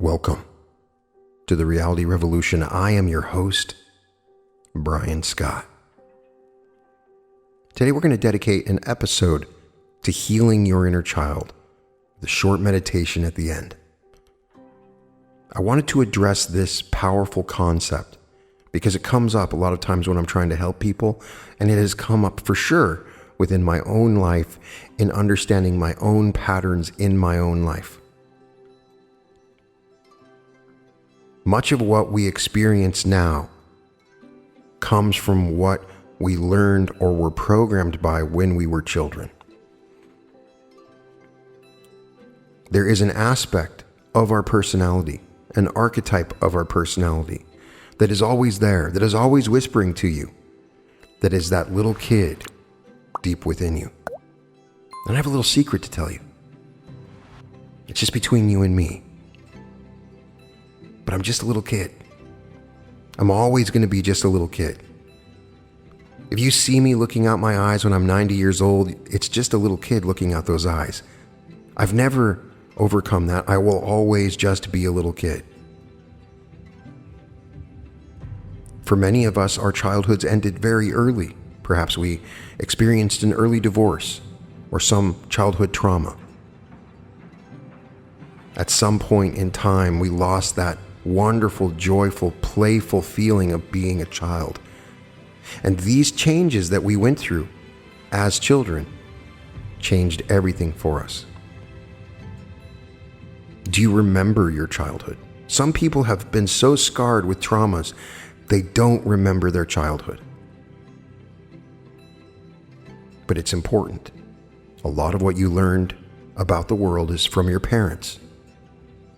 Welcome to the Reality Revolution. I am your host, Brian Scott. Today we're going to dedicate an episode to healing your inner child, the short meditation at the end. I wanted to address this powerful concept because it comes up a lot of times when I'm trying to help people, and it has come up for sure within my own life in understanding my own patterns in my own life. Much of what we experience now comes from what we learned or were programmed by when we were children. There is an aspect of our personality, an archetype of our personality that is always there, that is always whispering to you, that is that little kid deep within you. And I have a little secret to tell you. It's just between you and me. But I'm just a little kid. I'm always going to be just a little kid. If you see me looking out my eyes when I'm 90 years old, it's just a little kid looking out those eyes. I've never overcome that. I will always just be a little kid. For many of us, our childhoods ended very early. Perhaps we experienced an early divorce or some childhood trauma. At some point in time, we lost that wonderful, joyful, playful feeling of being a child. And these changes that we went through as children changed everything for us. Do you remember your childhood? Some people have been so scarred with traumas, they don't remember their childhood. But it's important. A lot of what you learned about the world is from your parents,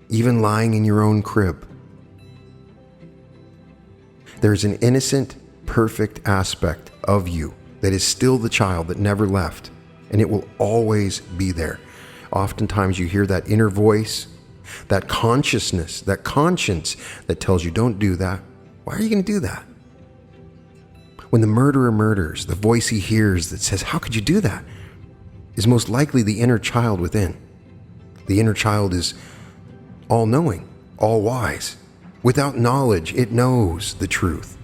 even lying in your own crib. There's an innocent, perfect aspect of you that is still the child that never left, and it will always be there. Oftentimes you hear that inner voice, that consciousness, that conscience that tells you, don't do that. Why are you going to do that? When the murderer murders, the voice he hears that says, how could you do that? Is most likely the inner child within. The inner child is all-knowing, all-wise. Without knowledge, it knows the truth.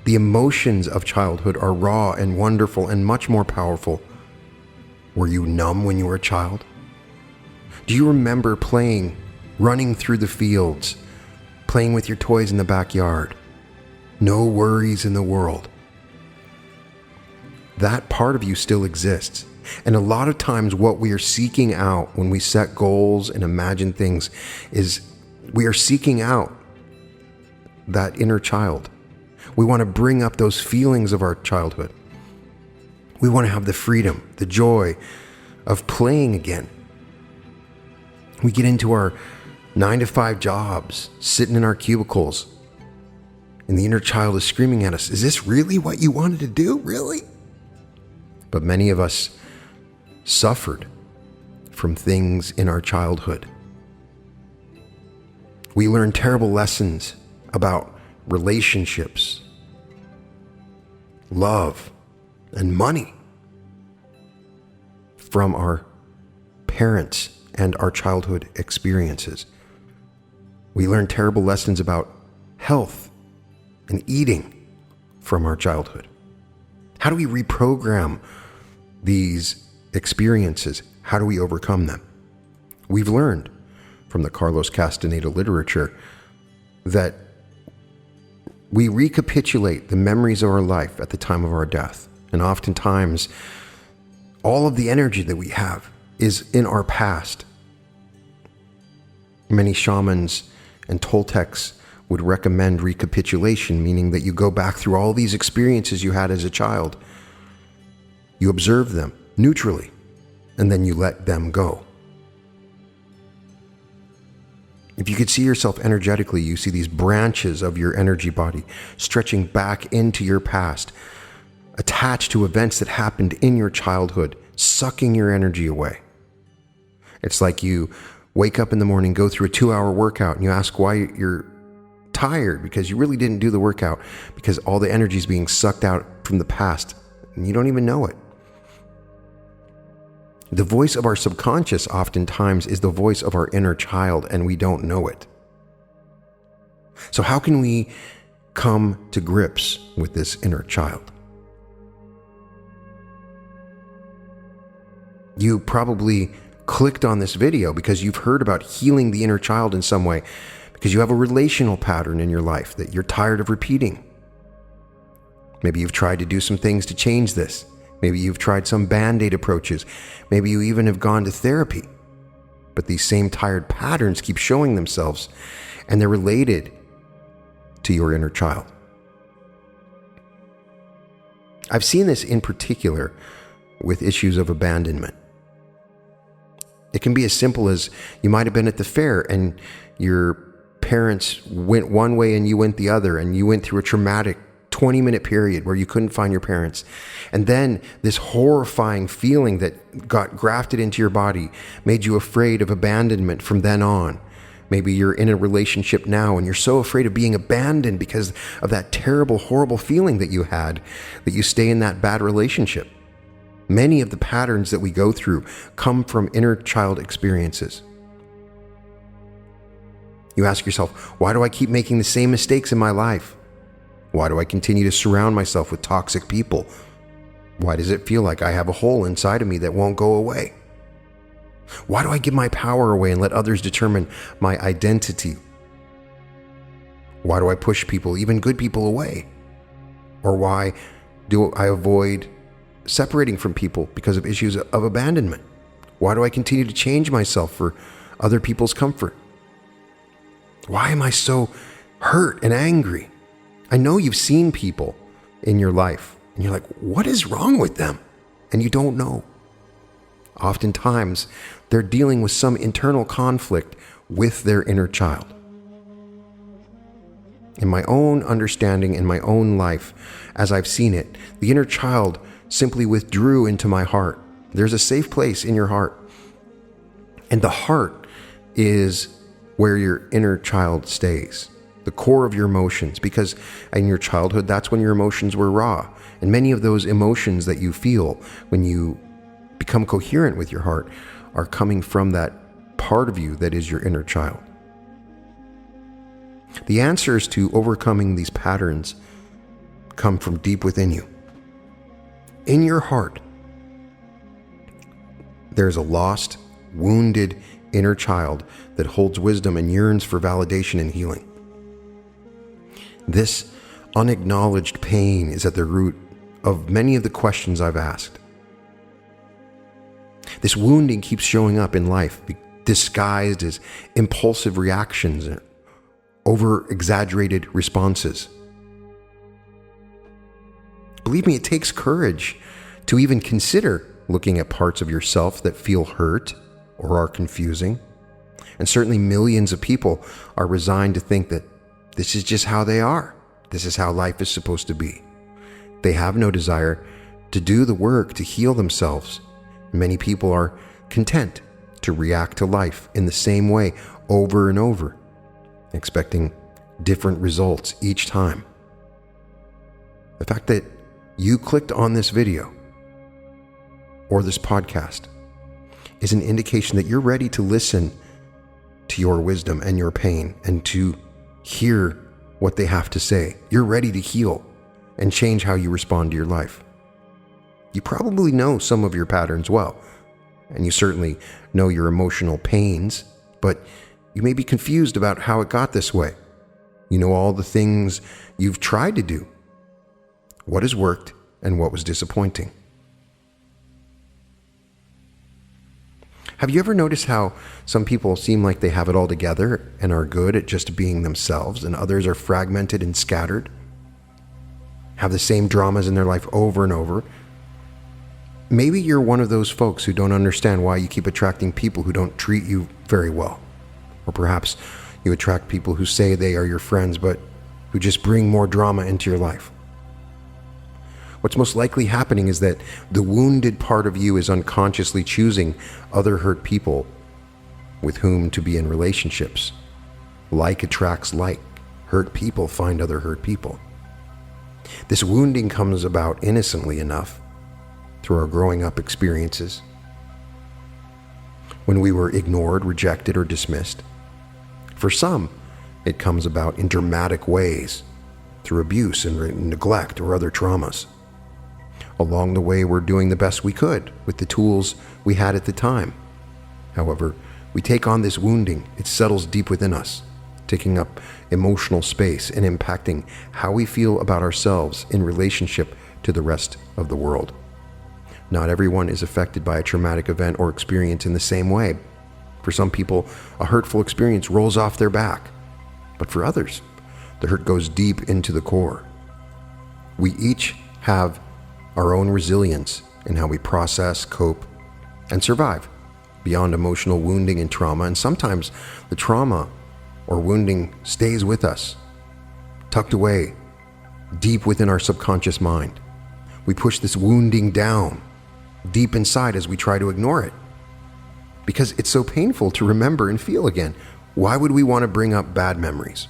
The emotions of childhood are raw and wonderful and much more powerful. Were you numb when you were a child? Do you remember playing, running through the fields, playing with your toys in the backyard? No worries in the world. That part of you still exists. And a lot of times what we are seeking out when we set goals and imagine things is we are seeking out that inner child. We want to bring up those feelings of our childhood. We want to have the freedom, the joy of playing again. We get into our 9-to-5 jobs, sitting in our cubicles, and the inner child is screaming at us, is this really what you wanted to do? Really? But many of us suffered from things in our childhood. We learned terrible lessons about relationships, love, and money from our parents and our childhood experiences. We learned terrible lessons about health and eating from our childhood. How do we reprogram these experiences? How do we overcome them? We've learned from the Carlos Castaneda literature that we recapitulate the memories of our life at the time of our death. And oftentimes, all of the energy that we have is in our past. Many shamans and Toltecs would recommend recapitulation, meaning that you go back through all these experiences you had as a child. You observe them neutrally, and then you let them go. If you could see yourself energetically, you see these branches of your energy body stretching back into your past, attached to events that happened in your childhood, sucking your energy away. It's like you wake up in the morning, go through a 2-hour workout, and you ask why you're tired, because you really didn't do the workout, because all the energy is being sucked out from the past, and you don't even know it. The voice of our subconscious oftentimes is the voice of our inner child, and we don't know it. So how can we come to grips with this inner child? You probably clicked on this video because you've heard about healing the inner child in some way, because you have a relational pattern in your life that you're tired of repeating. Maybe you've tried to do some things to change this. Maybe you've tried some band-aid approaches. Maybe you even have gone to therapy. But these same tired patterns keep showing themselves, and they're related to your inner child. I've seen this in particular with issues of abandonment. It can be as simple as you might have been at the fair and your parents went one way and you went the other, and you went through a traumatic 20-minute period where you couldn't find your parents. And then this horrifying feeling that got grafted into your body made you afraid of abandonment from then on. Maybe you're in a relationship now and you're so afraid of being abandoned because of that terrible, horrible feeling that you had, that you stay in that bad relationship. Many of the patterns that we go through come from inner child experiences. You ask yourself, why do I keep making the same mistakes in my life? Why do I continue to surround myself with toxic people? Why does it feel like I have a hole inside of me that won't go away? Why do I give my power away and let others determine my identity? Why do I push people, even good people, away? Or why do I avoid separating from people because of issues of abandonment? Why do I continue to change myself for other people's comfort? Why am I so hurt and angry? I know you've seen people in your life and you're like, what is wrong with them? And you don't know. Oftentimes, they're dealing with some internal conflict with their inner child. In my own understanding, in my own life, as I've seen it, the inner child simply withdrew into my heart. There's a safe place in your heart. And the heart is where your inner child stays, the core of your emotions, because in your childhood, that's when your emotions were raw. And many of those emotions that you feel when you become coherent with your heart are coming from that part of you that is your inner child. The answers to overcoming these patterns come from deep within you. In your heart, there's a lost, wounded inner child that holds wisdom and yearns for validation and healing. This unacknowledged pain is at the root of many of the questions I've asked. This wounding keeps showing up in life, disguised as impulsive reactions and over-exaggerated responses. Believe me, it takes courage to even consider looking at parts of yourself that feel hurt or are confusing. And certainly millions of people are resigned to think that this is just how they are. This is how life is supposed to be. They have no desire to do the work to heal themselves. Many people are content to react to life in the same way over and over, expecting different results each time. The fact that you clicked on this video or this podcast is an indication that you're ready to listen to your wisdom and your pain and to hear what they have to say. You're ready to heal and change how you respond to your life. You probably know some of your patterns well, and you certainly know your emotional pains, but you may be confused about how it got this way. You know all the things you've tried to do, what has worked and what was disappointing. Have you ever noticed how some people seem like they have it all together and are good at just being themselves, and others are fragmented and scattered, have the same dramas in their life over and over? Maybe you're one of those folks who don't understand why you keep attracting people who don't treat you very well. Or perhaps you attract people who say they are your friends, but who just bring more drama into your life. What's most likely happening is that the wounded part of you is unconsciously choosing other hurt people with whom to be in relationships. Like attracts like. Hurt people find other hurt people. This wounding comes about innocently enough through our growing up experiences. when we were ignored, rejected, or dismissed. For some, it comes about in dramatic ways, through abuse and neglect or other traumas. Along the way, we're doing the best we could with the tools we had at the time. However, we take on this wounding. It settles deep within us, taking up emotional space and impacting how we feel about ourselves in relationship to the rest of the world. Not everyone is affected by a traumatic event or experience in the same way. For some people, a hurtful experience rolls off their back. But for others, the hurt goes deep into the core. We each have our own resilience in how we process, cope, and survive beyond emotional wounding and trauma. And sometimes the trauma or wounding stays with us, tucked away deep within our subconscious mind. We push this wounding down deep inside as we try to ignore it, because it's so painful to remember and feel again. Why would we want to bring up bad memories?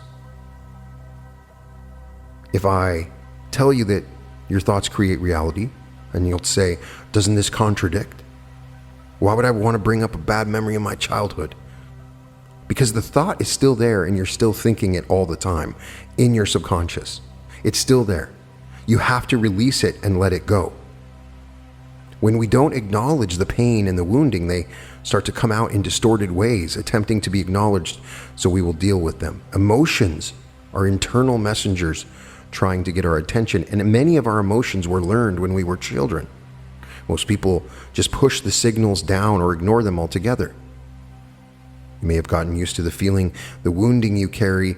If I tell you that your thoughts create reality, and you'll say, doesn't this contradict? Why would I want to bring up a bad memory of my childhood? Because the thought is still there and you're still thinking it all the time in your subconscious. It's still there. You have to release it and let it go. When we don't acknowledge the pain and the wounding, they start to come out in distorted ways, attempting to be acknowledged, so we will deal with them. Emotions are internal messengers trying to get our attention, and many of our emotions were learned when we were children. Most people just push the signals down or ignore them altogether. You may have gotten used to the feeling, the wounding you carry,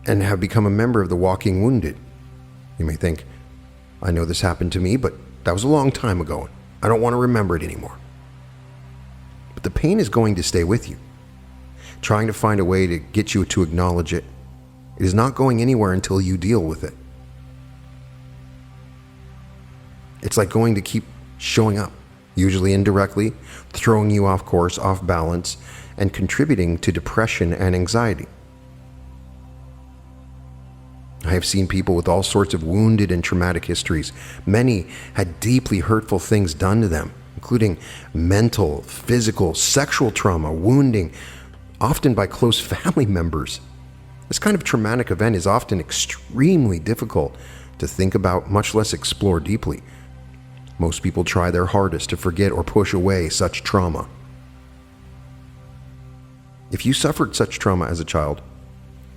and have become a member of the walking wounded. You may think, I know this happened to me, but that was a long time ago. I don't want to remember it anymore. But the pain is going to stay with you. Trying to find a way to get you to acknowledge it, it is not going anywhere until you deal with it. It's like going to keep showing up, usually indirectly, throwing you off course, off balance, and contributing to depression and anxiety. I have seen people with all sorts of wounded and traumatic histories. Many had deeply hurtful things done to them, including mental, physical, sexual trauma, wounding, often by close family members. This kind of traumatic event is often extremely difficult to think about, much less explore deeply. Most people try their hardest to forget or push away such trauma. If you suffered such trauma as a child,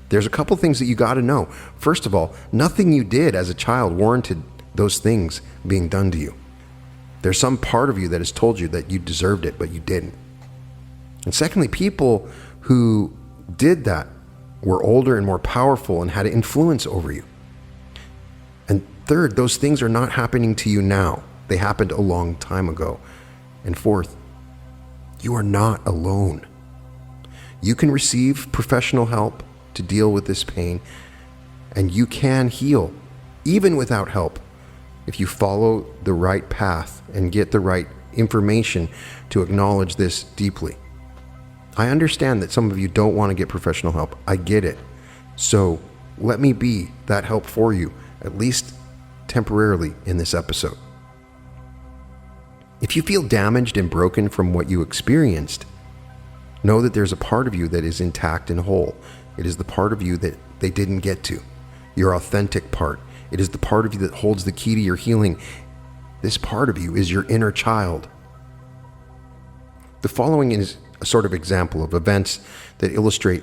there's a couple things that you got to know. First of all, nothing you did as a child warranted those things being done to you. There's some part of you that has told you that you deserved it, but you didn't. And secondly, people who did that were older and more powerful and had influence over you. And third, those things are not happening to you now. They happened a long time ago. And fourth, you are not alone. You can receive professional help to deal with this pain, and you can heal even without help if you follow the right path and get the right information to acknowledge this deeply. I understand that some of you don't want to get professional help. I get it. So let me be that help for you, at least temporarily in this episode. If you feel damaged and broken from what you experienced, know that there's a part of you that is intact and whole. It is the part of you that they didn't get to, your authentic part. It is the part of you that holds the key to your healing. This part of you is your inner child. The following is a sort of example of events that illustrate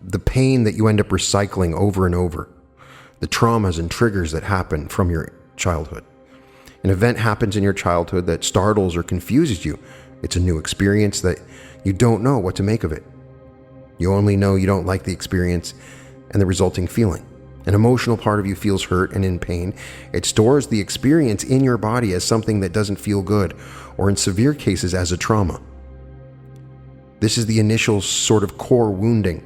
the pain that you end up recycling over and over, the traumas and triggers that happen from your childhood. An event happens in your childhood that startles or confuses you. It's a new experience that you don't know what to make of it. You only know you don't like the experience and the resulting feeling. An emotional part of you feels hurt and in pain. It stores the experience in your body as something that doesn't feel good, or in severe cases as a trauma. This is the initial sort of core wounding.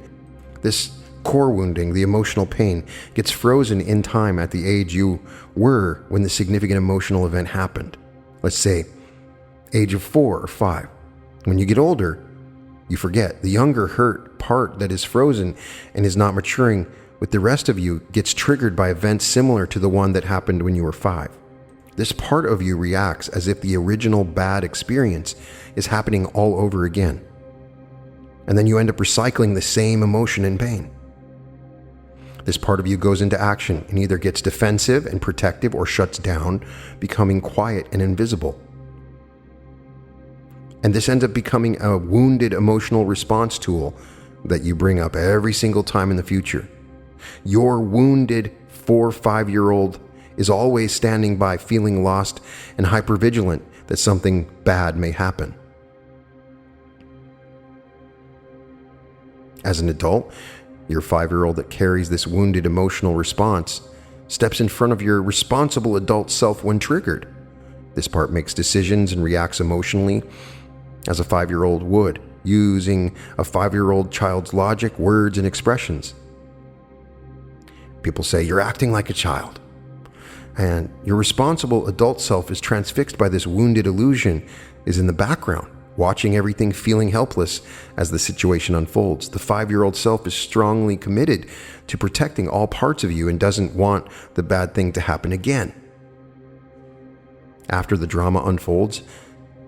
This core wounding, the emotional pain, gets frozen in time at the age you were when the significant emotional event happened. Let's say age of 4 or 5. When you get older, you forget. The younger hurt part that is frozen and is not maturing with the rest of you gets triggered by events similar to the one that happened when you were 5. This part of you reacts as if the original bad experience is happening all over again. And then you end up recycling the same emotion and pain. This part of you goes into action and either gets defensive and protective or shuts down, becoming quiet and invisible. And this ends up becoming a wounded emotional response tool that you bring up every single time in the future. Your wounded 4 or 5-year-old is always standing by, feeling lost and hypervigilant that something bad may happen. As an adult, your 5-year-old that carries this wounded emotional response steps in front of your responsible adult self when triggered. This part makes decisions and reacts emotionally as a 5-year-old would, using a 5-year-old child's logic, words, and expressions. People say, "You're acting like a child." And your responsible adult self is transfixed by this wounded illusion, is in the background, watching everything, feeling helpless as the situation unfolds. The 5-year-old self is strongly committed to protecting all parts of you and doesn't want the bad thing to happen again. After the drama unfolds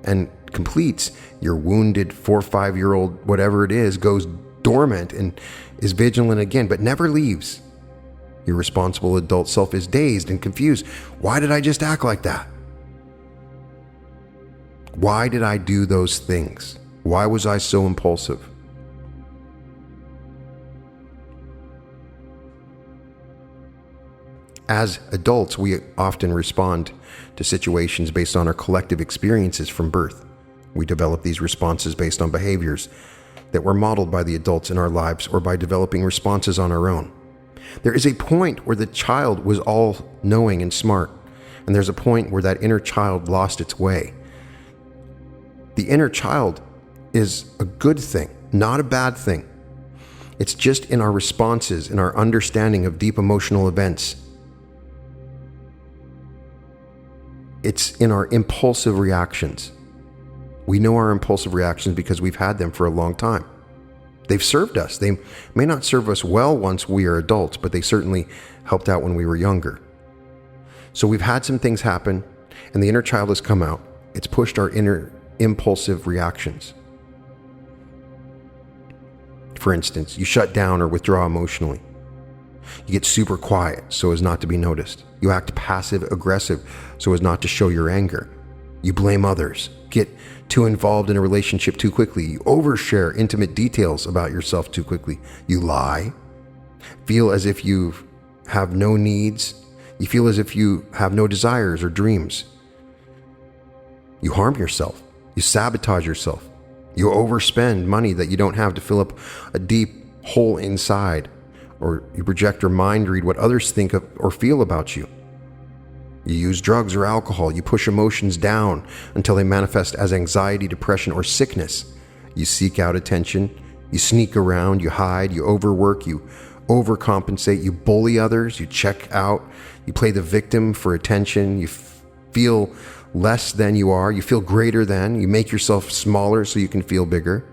and completes, your wounded 4 or 5-year-old, whatever it is, goes dormant and is vigilant again, but never leaves. Your responsible adult self is dazed and confused. Why did I just act like that? Why did I do those things? Why was I so impulsive? As adults, we often respond to situations based on our collective experiences from birth. We develop these responses based on behaviors that were modeled by the adults in our lives or by developing responses on our own. There is a point where the child was all knowing and smart, and there's a point where that inner child lost its way. The inner child is a good thing, not a bad thing. It's just in our responses, in our understanding of deep emotional events. It's in our impulsive reactions. We know our impulsive reactions because we've had them for a long time. They've served us. They may not serve us well once we are adults, but they certainly helped out when we were younger. So we've had some things happen, and the inner child has come out. It's pushed our inner impulsive reactions. For instance, you shut down or withdraw emotionally. You get super quiet so as not to be noticed. You act passive-aggressive so as not to show your anger. You blame others, get too involved in a relationship too quickly. You overshare intimate details about yourself too quickly. You lie, feel as if you have no needs. You feel as if you have no desires or dreams. You harm yourself. You sabotage yourself. You overspend money that you don't have to fill up a deep hole inside, or you project or mind read what others think of or feel about you. You use drugs or alcohol. You push emotions down until they manifest as anxiety, depression, or sickness. You seek out attention. You sneak around. You hide. You overwork. You overcompensate. You bully others. You check out. You play the victim for attention. You feel less than you are. You feel greater than. You make yourself smaller so you can feel bigger.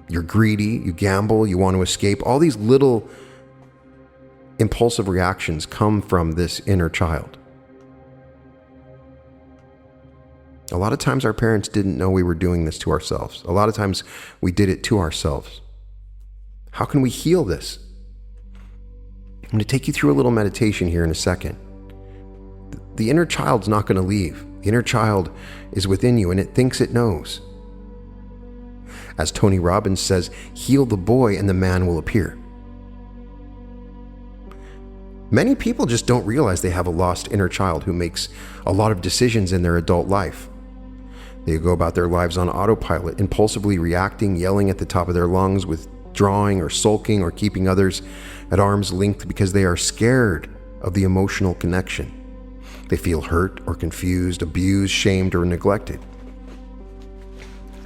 You're greedy. You gamble. You want to escape. All these little impulsive reactions come from this inner child. A lot of times our parents didn't know we were doing this to ourselves. A lot of times we did it to ourselves. How can we heal this? I'm going to take you through a little meditation here in a second. The inner child's not going to leave. The inner child is within you and it thinks it knows. As Tony Robbins says, heal the boy and the man will appear. Many people just don't realize they have a lost inner child who makes a lot of decisions in their adult life. They go about their lives on autopilot, impulsively reacting, yelling at the top of their lungs, withdrawing or sulking or keeping others at arm's length because they are scared of the emotional connection. They feel hurt or confused, abused, shamed, or neglected,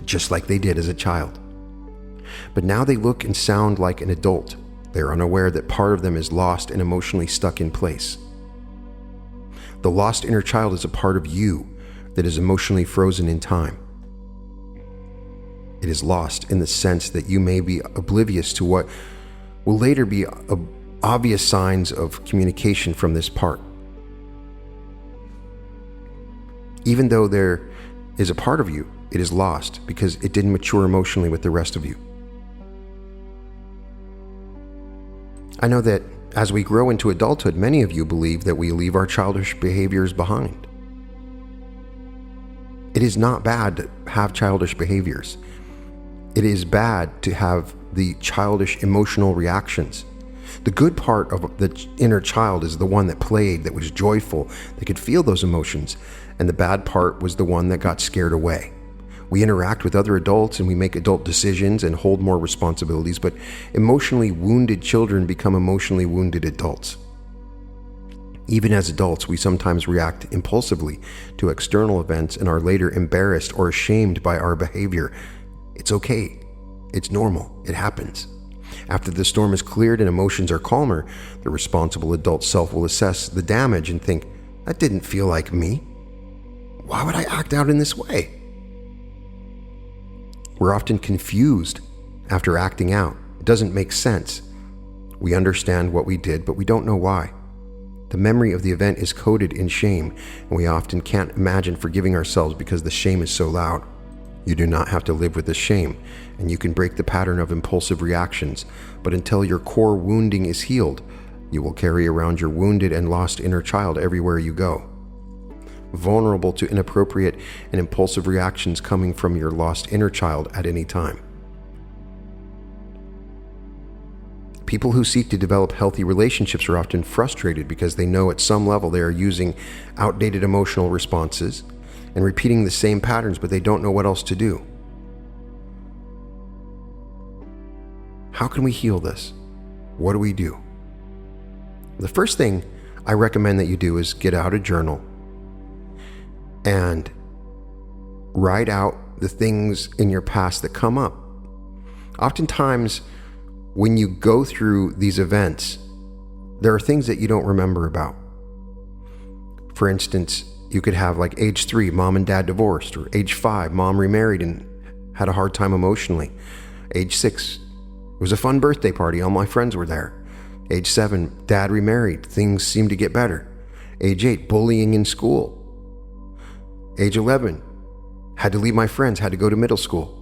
just like they did as a child. But now they look and sound like an adult. They're unaware that part of them is lost and emotionally stuck in place. The lost inner child is a part of you that is emotionally frozen in time. It is lost in the sense that you may be oblivious to what will later be obvious signs of communication from this part. Even though there is a part of you, it is lost because it didn't mature emotionally with the rest of you. I know that as we grow into adulthood, many of you believe that we leave our childish behaviors behind. It is not bad to have childish behaviors. It is bad to have the childish emotional reactions. The good part of the inner child is the one that played, that was joyful, that could feel those emotions. And the bad part was the one that got scared away. We interact with other adults and we make adult decisions and hold more responsibilities, but emotionally wounded children become emotionally wounded adults. Even as adults, we sometimes react impulsively to external events and are later embarrassed or ashamed by our behavior. It's okay. It's normal. It happens. After the storm is cleared and emotions are calmer, the responsible adult self will assess the damage and think, that didn't feel like me. Why would I act out in this way? We're often confused after acting out. It doesn't make sense. We understand what we did, but we don't know why. The memory of the event is coded in shame, and we often can't imagine forgiving ourselves because the shame is so loud. You do not have to live with this shame, and you can break the pattern of impulsive reactions, but until your core wounding is healed, you will carry around your wounded and lost inner child everywhere you go. Vulnerable to inappropriate and impulsive reactions coming from your lost inner child at any time. People who seek to develop healthy relationships are often frustrated because they know at some level they are using outdated emotional responses and repeating the same patterns, but they don't know what else to do. How can we heal this? What do we do? The first thing I recommend that you do is get out a journal and write out the things in your past that come up. Oftentimes, when you go through these events, there are things that you don't remember about. For instance, you could have like age 3, mom and dad divorced, or age 5, mom remarried and had a hard time emotionally. Age 6, it was a fun birthday party, all my friends were there. Age 7, dad remarried, things seemed to get better. Age 8, bullying in school. Age 11, had to leave my friends, had to go to middle school.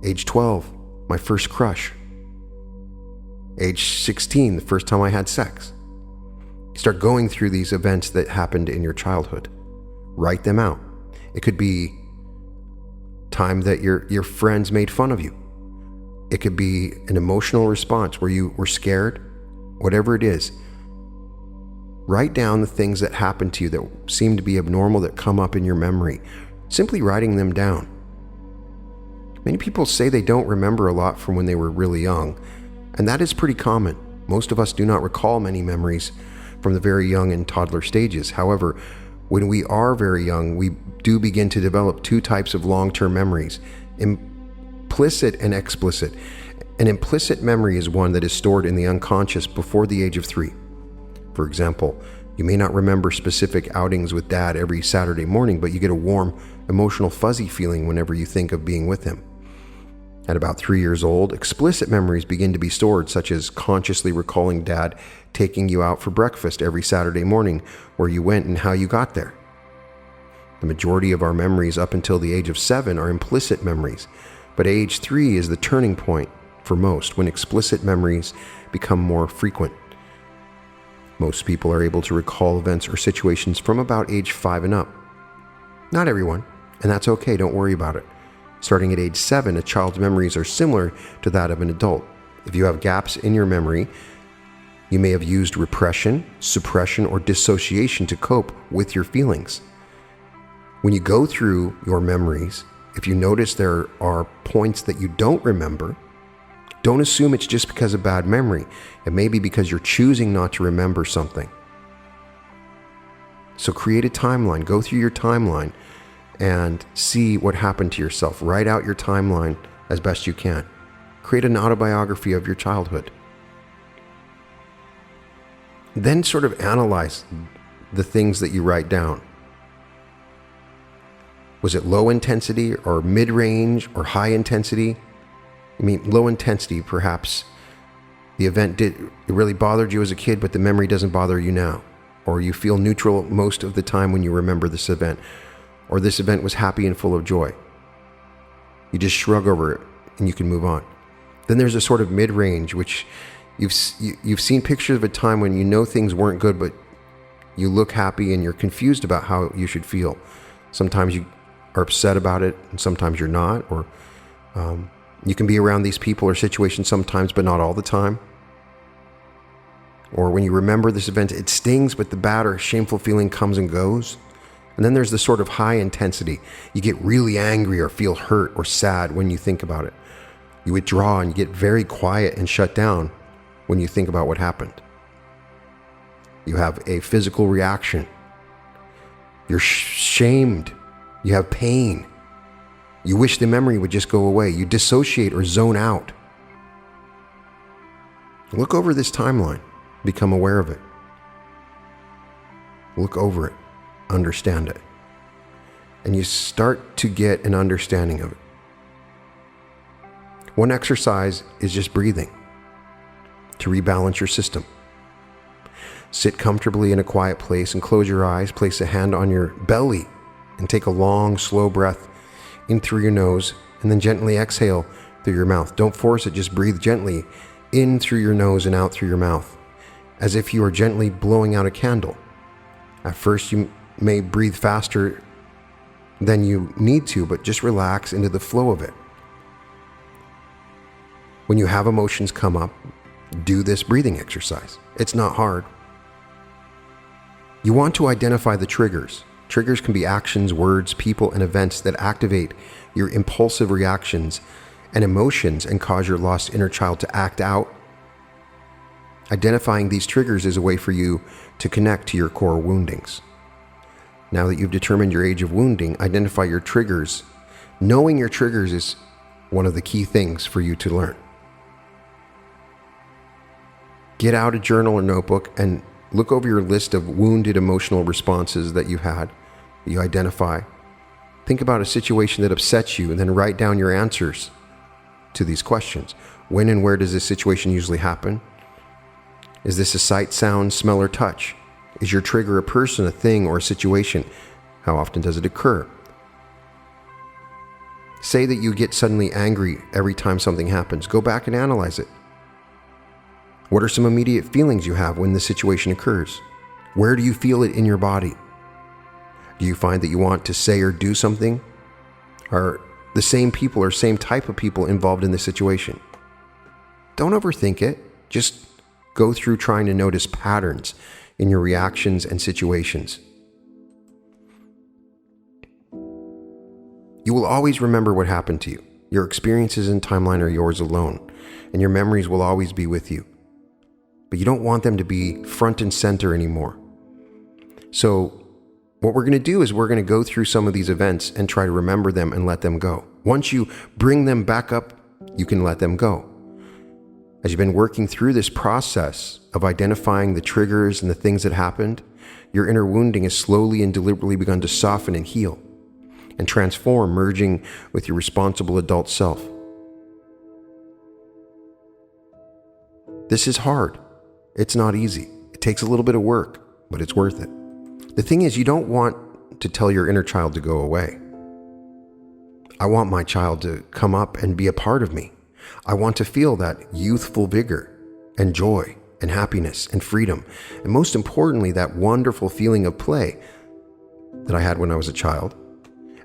Age 12, my first crush. Age 16, the first time I had sex. Start going through these events that happened in your childhood. Write them out. It could be time that your friends made fun of you. It could be an emotional response where you were scared. Whatever it is, write down the things that happened to you that seem to be abnormal, that come up in your memory. Simply writing them down. Many people say they don't remember a lot from when they were really young, and that is pretty common. Most of us do not recall many memories from the very young and toddler stages. However, when we are very young, we do begin to develop two types of long-term memories, implicit and explicit. An implicit memory is one that is stored in the unconscious before the age of 3. For example, you may not remember specific outings with dad every Saturday morning, but you get a warm, emotional, fuzzy feeling whenever you think of being with him. At about 3 years old, explicit memories begin to be stored, such as consciously recalling dad taking you out for breakfast every Saturday morning, where you went and how you got there. The majority of our memories up until the age of 7 are implicit memories, but age 3 is the turning point for most, when explicit memories become more frequent. Most people are able to recall events or situations from about age 5 and up. Not everyone, and that's okay, don't worry about it. Starting at age 7, a child's memories are similar to that of an adult. If you have gaps in your memory, you may have used repression, suppression, or dissociation to cope with your feelings. When you go through your memories, if you notice there are points that you don't remember, don't assume it's just because of bad memory. It may be because you're choosing not to remember something. So create a timeline. Go through your timeline and see what happened to yourself. Write out your timeline as best you can. Create an autobiography of your childhood. Then sort of analyze the things that you write down. Was it low intensity or mid-range or high intensity? I mean, low intensity, perhaps the event it really bothered you as a kid, but the memory doesn't bother you now. Or you feel neutral most of the time when you remember this event. or this event was happy and full of joy. You just shrug over it and you can move on. Then there's a sort of mid-range, which you've seen pictures of a time when you know things weren't good, but you look happy and you're confused about how you should feel. Sometimes you are upset about it and sometimes you're not, or you can be around these people or situations sometimes, but not all the time. Or when you remember this event, it stings, but the bad or shameful feeling comes and goes. And then there's the sort of high intensity. You get really angry or feel hurt or sad when you think about it. You withdraw and you get very quiet and shut down when you think about what happened. You have a physical reaction. You're shamed. You have pain. You wish the memory would just go away. You dissociate or zone out. Look over this timeline. Become aware of it. Look over it. Understand it. And you start to get an understanding of it. One exercise is just breathing to rebalance your system. Sit comfortably in a quiet place and close your eyes. Place a hand on your belly and take a long, slow breath in through your nose and then gently exhale through your mouth. Don't force it. Just breathe gently in through your nose and out through your mouth, as if you are gently blowing out a candle. At first, you may breathe faster than you need to, but just relax into the flow of it. When you have emotions come up, do this breathing exercise. It's not hard. You want to identify the triggers. Triggers can be actions, words, people, and events that activate your impulsive reactions and emotions and cause your lost inner child to act out. Identifying these triggers is a way for you to connect to your core woundings. Now that you've determined your age of wounding, identify your triggers. Knowing your triggers is one of the key things for you to learn. Get out a journal or notebook and look over your list of wounded emotional responses that you had, that you identify. Think about a situation that upsets you and then write down your answers to these questions. When and where does this situation usually happen? Is this a sight, sound, smell, or touch? Is your trigger a person, a thing, or a situation? How often does it occur? Say that you get suddenly angry every time something happens. Go back and analyze it. What are some immediate feelings you have when the situation occurs? Where do you feel it in your body? Do you find that you want to say or do something? Are the same people or same type of people involved in the situation? Don't overthink it. Just go through trying to notice patterns in your reactions and situations. You will always remember what happened to you. Your experiences and timeline are yours alone, and your memories will always be with you. But you don't want them to be front and center anymore. So what we're going to do is we're going to go through some of these events and try to remember them and let them go. Once you bring them back up, you can let them go. As you've been working through this process of identifying the triggers and the things that happened, your inner wounding has slowly and deliberately begun to soften and heal and transform, merging with your responsible adult self. This is hard. It's not easy. It takes a little bit of work, but it's worth it. The thing is, you don't want to tell your inner child to go away. I want my child to come up and be a part of me. I want to feel that youthful vigor and joy and happiness and freedom. And most importantly, that wonderful feeling of play that I had when I was a child.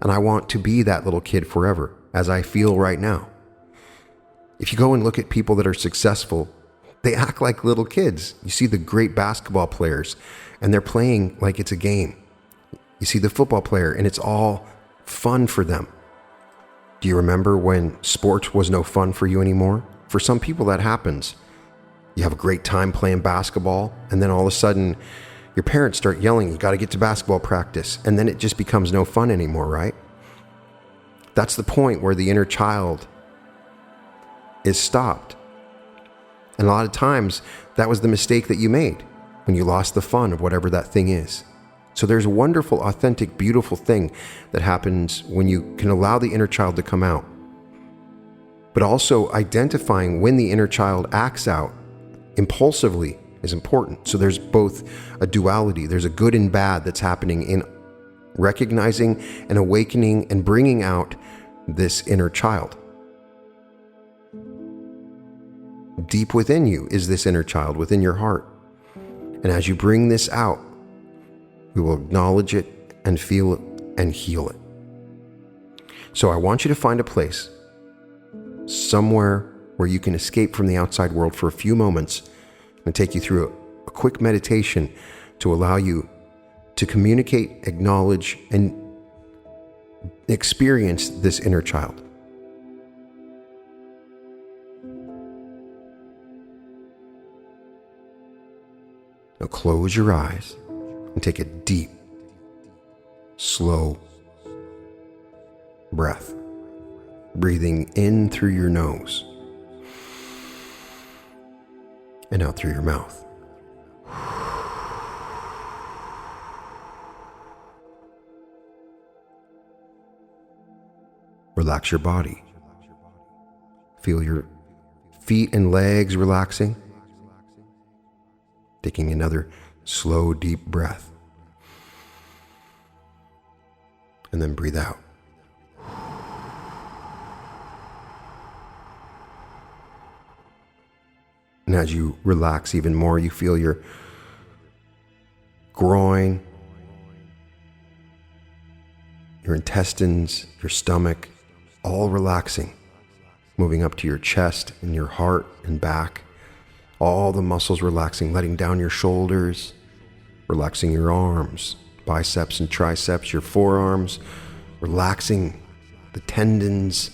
And I want to be that little kid forever, as I feel right now. If you go and look at people that are successful, they act like little kids. You see the great basketball players, and they're playing like it's a game. You see the football player, and it's all fun for them. Do you remember when sport was no fun for you anymore? For some people, that happens. You have a great time playing basketball, and then all of a sudden, your parents start yelling, you got to get to basketball practice, and then it just becomes no fun anymore, right? That's the point where the inner child is stopped. And a lot of times, that was the mistake that you made when you lost the fun of whatever that thing is. So there's a wonderful, authentic, beautiful thing that happens when you can allow the inner child to come out. But also identifying when the inner child acts out impulsively is important. So there's both a duality. There's a good and bad that's happening in recognizing and awakening and bringing out this inner child. Deep within you is this inner child, within your heart. And as you bring this out, we will acknowledge it and feel it and heal it. So I want you to find a place, somewhere where you can escape from the outside world for a few moments and take you through a quick meditation to allow you to communicate, acknowledge, and experience this inner child. Now close your eyes and take a deep, slow breath, breathing in through your nose and out through your mouth. Relax your body. Feel your feet and legs relaxing. Taking another slow, deep breath. And then breathe out. And as you relax even more, you feel your groin, your intestines, your stomach, all relaxing, moving up to your chest and your heart and back. All the muscles relaxing, letting down your shoulders, relaxing your arms, biceps and triceps, your forearms, relaxing the tendons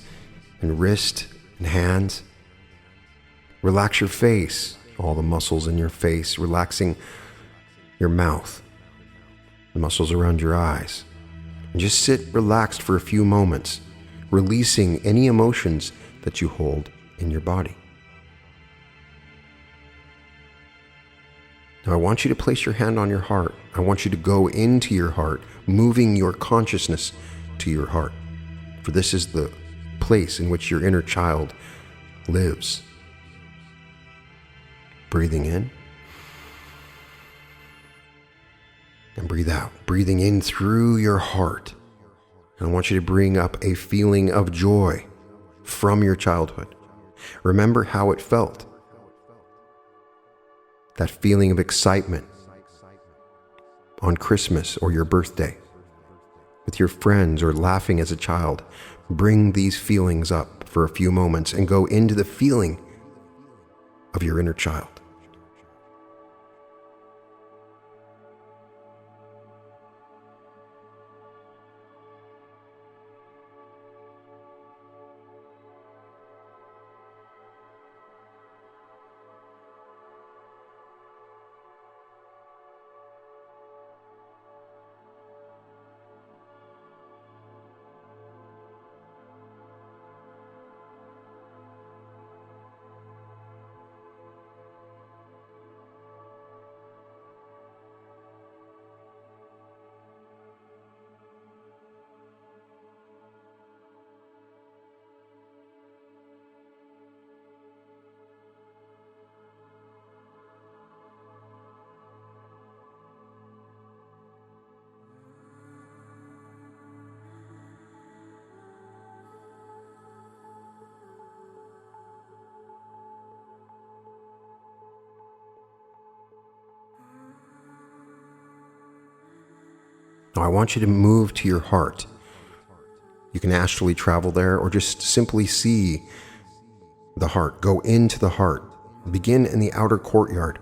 and wrist and hands. Relax your face, all the muscles in your face, relaxing your mouth, the muscles around your eyes. And just sit relaxed for a few moments, releasing any emotions that you hold in your body. Now I want you to place your hand on your heart. I want you to go into your heart, moving your consciousness to your heart. For this is the place in which your inner child lives. Breathing in and breathe out. Breathing in through your heart. And I want you to bring up a feeling of joy from your childhood. Remember how it felt. That feeling of excitement on Christmas or your birthday, with your friends or laughing as a child. Bring these feelings up for a few moments and go into the feeling of your inner child. Now I want you to move to your heart. You can astrally travel there or just simply see the heart. Go into the heart. Begin in the outer courtyard.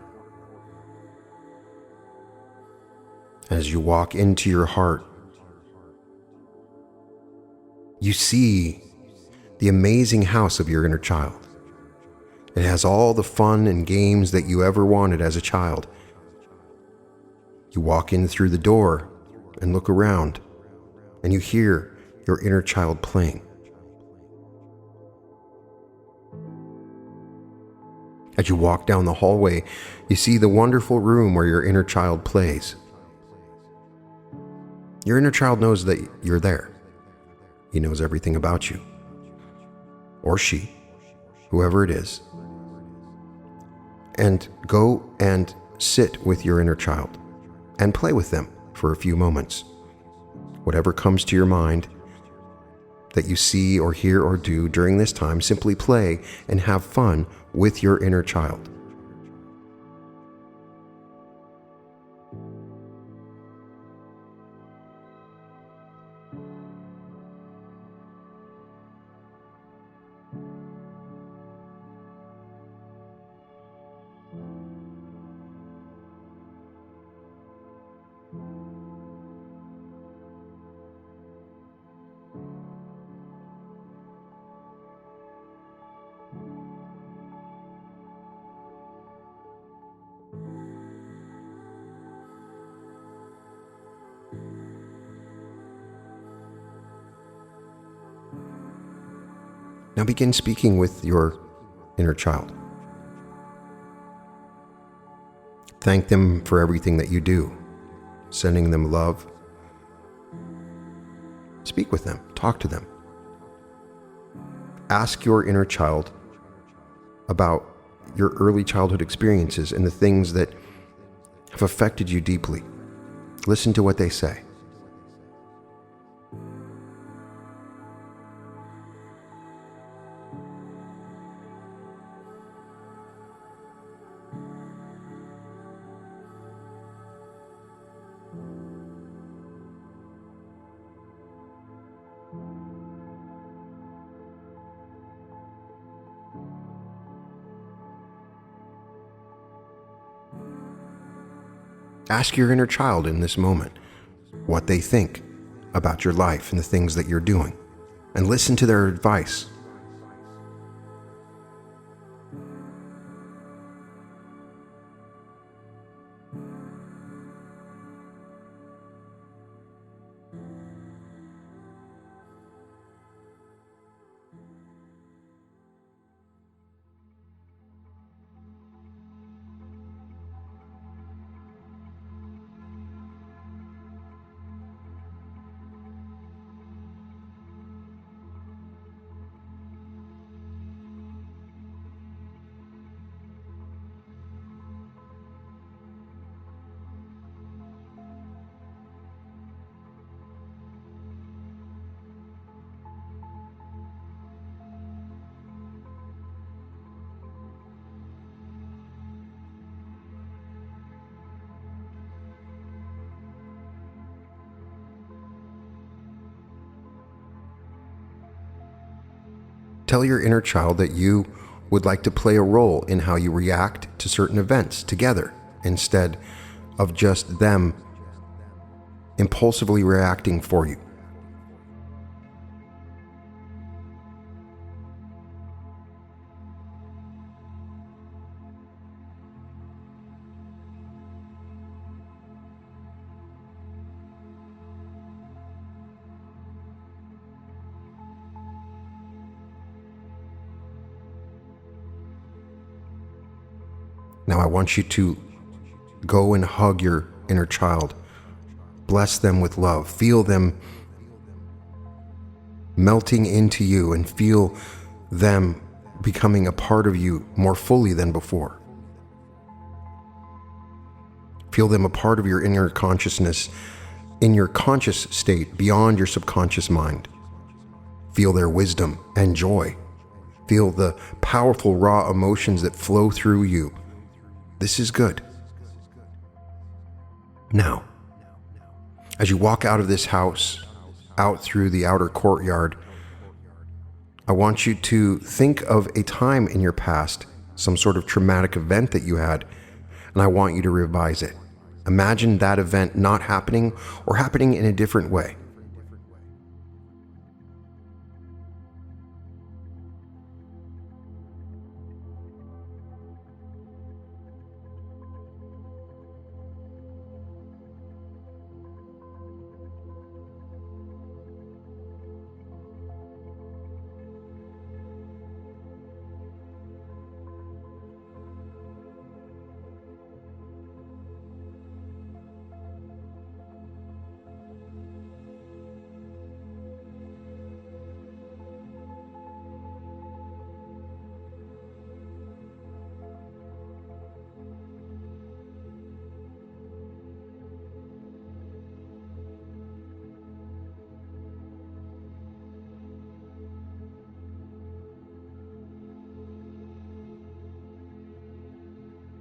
As you walk into your heart, you see the amazing house of your inner child. It has all the fun and games that you ever wanted as a child. You walk in through the door and look around, and you hear your inner child playing. As you walk down the hallway, you see the wonderful room where your inner child plays. Your inner child knows that you're there. He knows everything about you. Or she, whoever it is. And go and sit with your inner child and play with them for a few moments. Whatever comes to your mind that you see or hear or do during this time, simply play and have fun with your inner child. Now begin speaking with your inner child. Thank them for everything that you do, sending them love. Speak with them, talk to them. Ask your inner child about your early childhood experiences and the things that have affected you deeply. Listen to what they say. Ask your inner child in this moment what they think about your life and the things that you're doing, and listen to their advice. Tell your inner child that you would like to play a role in how you react to certain events together, instead of just them impulsively reacting for you. Now I want you to go and hug your inner child. Bless them with love. Feel them melting into you and feel them becoming a part of you more fully than before. Feel them a part of your inner consciousness, in your conscious state, beyond your subconscious mind. Feel their wisdom and joy. Feel the powerful, raw emotions that flow through you. This is good. Now, as you walk out of this house, out through the outer courtyard, I want you to think of a time in your past, some sort of traumatic event that you had, and I want you to revise it. Imagine that event not happening or happening in a different way.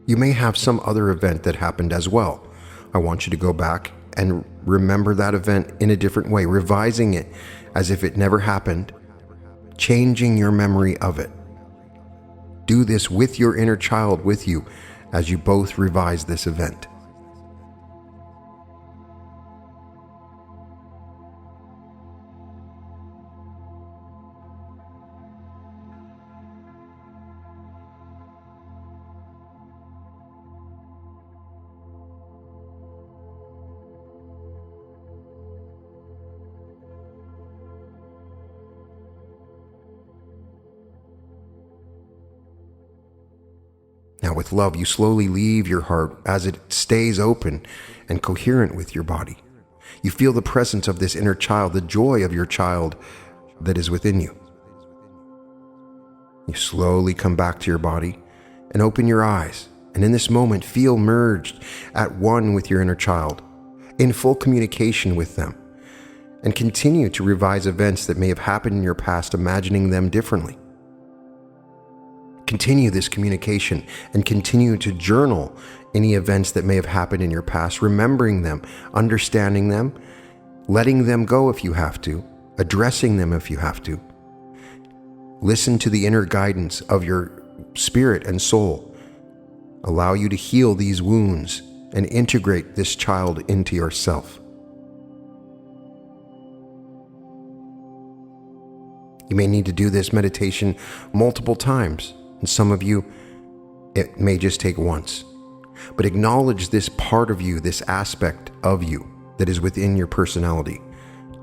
You may have some other event that happened as well. I want you to go back and remember that event in a different way, revising it as if it never happened, changing your memory of it. Do this with your inner child with you as you both revise this event. Now, with love, you slowly leave your heart as it stays open and coherent with your body. You feel the presence of this inner child, the joy of your child that is within you. You slowly come back to your body and open your eyes, and in this moment, feel merged at one with your inner child, in full communication with them, and continue to revise events that may have happened in your past, imagining them differently. Continue this communication and continue to journal any events that may have happened in your past, remembering them, understanding them, letting them go if you have to, addressing them if you have to. Listen to the inner guidance of your spirit and soul. Allow you to heal these wounds and integrate this child into yourself. You may need to do this meditation multiple times. And some of you, it may just take once. But acknowledge this part of you, this aspect of you that is within your personality.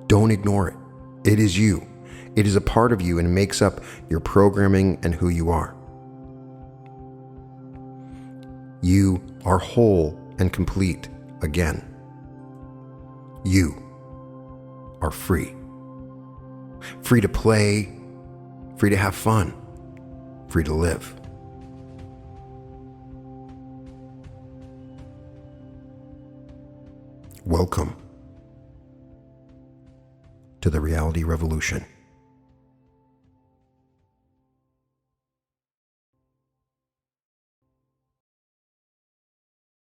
Don't ignore it. It is you. It is a part of you and makes up your programming and who you are. You are whole and complete again. You are free. Free to play, free to have fun. Free to live. Welcome to the Reality Revolution.